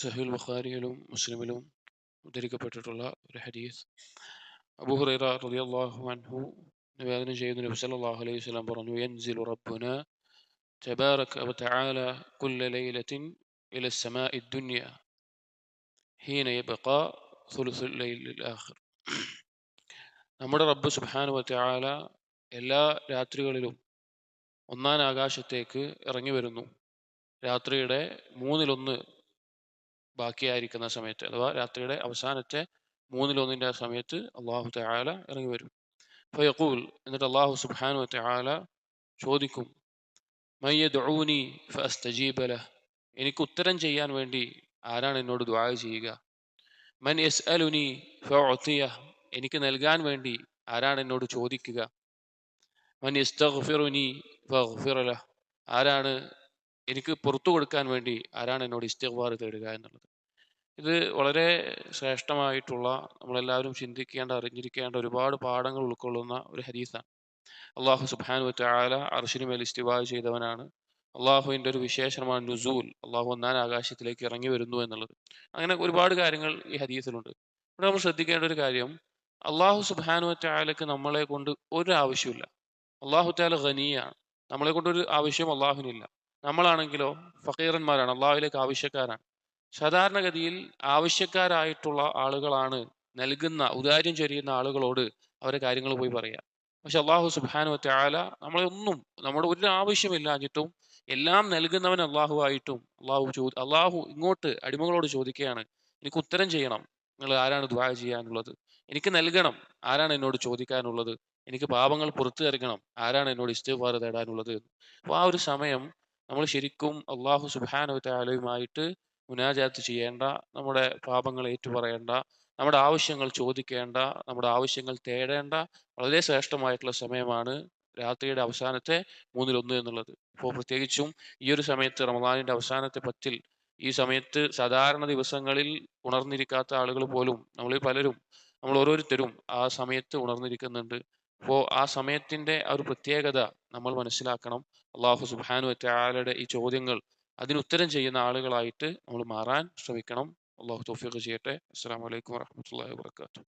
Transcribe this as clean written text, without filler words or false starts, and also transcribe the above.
സഹീൽ ബുഖാരിയിലും മുസ്ലിമിലും ഉദ്ധരിക്കപ്പെട്ടിട്ടുള്ള ഒരു ഹദീസ്. അബൂ ഹുറൈറ റളിയല്ലാഹു അൻഹു നിവേദനം ചെയ്യുന്ന നബി സല്ലല്ലാഹു അലൈഹി വസല്ലം പറഞ്ഞു, യൻസിലു റബ്ബുനാ തബാറക വതആല കുല്ല ലൈലത്തിൻ ഇല السماء الدنيا ഹീന യബ്ഖാ സുലുസുൽ ലൈലിൽ ആഖിർ. നമ്മുടെ റബ്ബ് സുബ്ഹാനഹു വതആല എല്ലാ രാത്രികളിലും ഒന്നാം ആകാശത്തേക്ക് ഇറങ്ങി വരുന്നു. രാത്രിയുടെ മൂന്നിലൊന്ന് ബാക്കിയായിരിക്കുന്ന സമയത്ത്, അഥവാ രാത്രിയുടെ അവസാനത്തെ മൂന്നിലൊന്നിൻ്റെ ആ സമയത്ത് അള്ളാഹു തആല ഇറങ്ങി വരും. ഫയഖൂൽ, എന്നിട്ട് അള്ളാഹു സുബ്ഹാനഹു വതആല ചോദിക്കും, മൻ യദ്ഊനി ഫഅസ്തജീബ ലഹ്, എനിക്ക് ഉത്തരം ചെയ്യാൻ വേണ്ടി ആരാണ് എന്നോട് ദുആ ചെയ്യുക? മൻ യസ്അലുനി ഫഉതിയഹ്, എനിക്ക് നൽകാൻ വേണ്ടി ആരാണ് എന്നോട് ചോദിക്കുക? മൻ യസ്തഗ്ഫിറുനി ഫഅഗ്ഫിറ ലഹ്, ആരാണ് എനിക്ക് പുറത്തു കൊടുക്കാൻ വേണ്ടി ആരാണ് എന്നോട് ഇസ്തിഗ്ഫാർ തേടുക എന്നുള്ളത്. ഇത് വളരെ ശ്രേഷ്ഠമായിട്ടുള്ള, നമ്മളെല്ലാവരും ചിന്തിക്കേണ്ട, അറിഞ്ഞിരിക്കേണ്ട ഒരുപാട് പാഠങ്ങൾ ഉൾക്കൊള്ളുന്ന ഒരു ഹദീസാണ്. അള്ളാഹു സുബ്ഹാനഹു വതആല അർശിന് മേൽ ഇസ്തിവാ ചെയ്തവനാണ്. അള്ളാഹുവിൻ്റെ ഒരു വിശേഷണമാണ് നുസൂൽ, അള്ളാഹു ഒന്നാം ആകാശത്തിലേക്ക് ഇറങ്ങി വരുന്നു എന്നുള്ളത്. അങ്ങനെ ഒരുപാട് കാര്യങ്ങൾ ഈ ഹദീസിലുണ്ട്. ഇവിടെ നമ്മൾ ശ്രദ്ധിക്കേണ്ട ഒരു കാര്യം, അള്ളാഹു സുബ്ഹാനഹു വതആലക്ക് നമ്മളെ കൊണ്ട് ഒരു ആവശ്യമില്ല. അള്ളാഹു തആല ഖനിയാണ്, നമ്മളെ കൊണ്ട് ഒരു ആവശ്യവും അള്ളാഹുവിനില്ല. നമ്മളാണെങ്കിലോ ഫക്കീറന്മാരാണ്, അള്ളാഹുവിലേക്ക് ആവശ്യക്കാരാണ്. സാധാരണഗതിയിൽ ആവശ്യക്കാരായിട്ടുള്ള ആളുകളാണ് നൽകുന്ന, ഔദാര്യം ചൊരിയുന്ന ആളുകളോട് അവരെ കാര്യങ്ങൾ പോയി പറയാം. പക്ഷെ അള്ളാഹു സുബ്ഹാനഹു വതആല നമ്മളെ ഒന്നും, നമ്മുടെ ഒരു ആവശ്യമില്ലാഞ്ഞിട്ടും എല്ലാം നൽകുന്നവൻ അള്ളാഹു ആയിട്ടും അള്ളാഹു ഇങ്ങോട്ട് അടിമകളോട് ചോദിക്കുകയാണ്, എനിക്ക് ഉത്തരം ചെയ്യണം, നിങ്ങൾ ആരാണ് ദുആ ചെയ്യാനുള്ളത്? എനിക്ക് നൽകണം, ആരാണ് എന്നോട് ചോദിക്കാനുള്ളത്? എനിക്ക് പാപങ്ങൾ പുറത്തു തരണം, ആരാണ് എന്നോട് ഇസ്തിഗ്ഫാർ തേടാനുള്ളത്? അപ്പോൾ ആ ഒരു സമയം നമ്മൾ ശരിക്കും അള്ളാഹു സുബ്ഹാനഹു വതആലയുമായിട്ട് മുനാജാത്ത് ചെയ്യേണ്ട, നമ്മുടെ പാപങ്ങൾ ഏറ്റുപറയേണ്ട, നമ്മുടെ ആവശ്യങ്ങൾ ചോദിക്കേണ്ട, നമ്മുടെ ആവശ്യങ്ങൾ തേടേണ്ട വളരെ ശ്രേഷ്ഠമായിട്ടുള്ള സമയമാണ് രാത്രിയുടെ അവസാനത്തെ മൂന്നിലൊന്ന് എന്നുള്ളത്. അപ്പോൾ പ്രത്യേകിച്ചും ഈ ഒരു സമയത്ത്, റമദാനിന്റെ അവസാനത്തെ പത്തിൽ, ഈ സമയത്ത് സാധാരണ ദിവസങ്ങളിൽ ഉണർന്നിരിക്കാത്ത ആളുകൾ പോലും, നമ്മളിൽ പലരും, നമ്മൾ ഓരോരുത്തരും ആ സമയത്ത് ഉണർന്നിരിക്കുന്നുണ്ട്. അപ്പോൾ ആ സമയത്തിന്റെ ആ ഒരു പ്രത്യേകത നമ്മൾ മനസ്സിലാക്കണം. അള്ളാഹു സുബ്ഹാനഹു വതആലയുടെ ഈ ചോദ്യങ്ങൾ, അതിന് ഉത്തരം ചെയ്യുന്ന ആളുകളായിട്ട് നമ്മൾ മാറാൻ ശ്രമിക്കണം. അള്ളാഹു തൗഫീഖ് ചെയ്യട്ടെ. അസ്സലാമു അലൈക്കും വറഹ്മത്തുള്ളാഹി വബറകാതുഹു.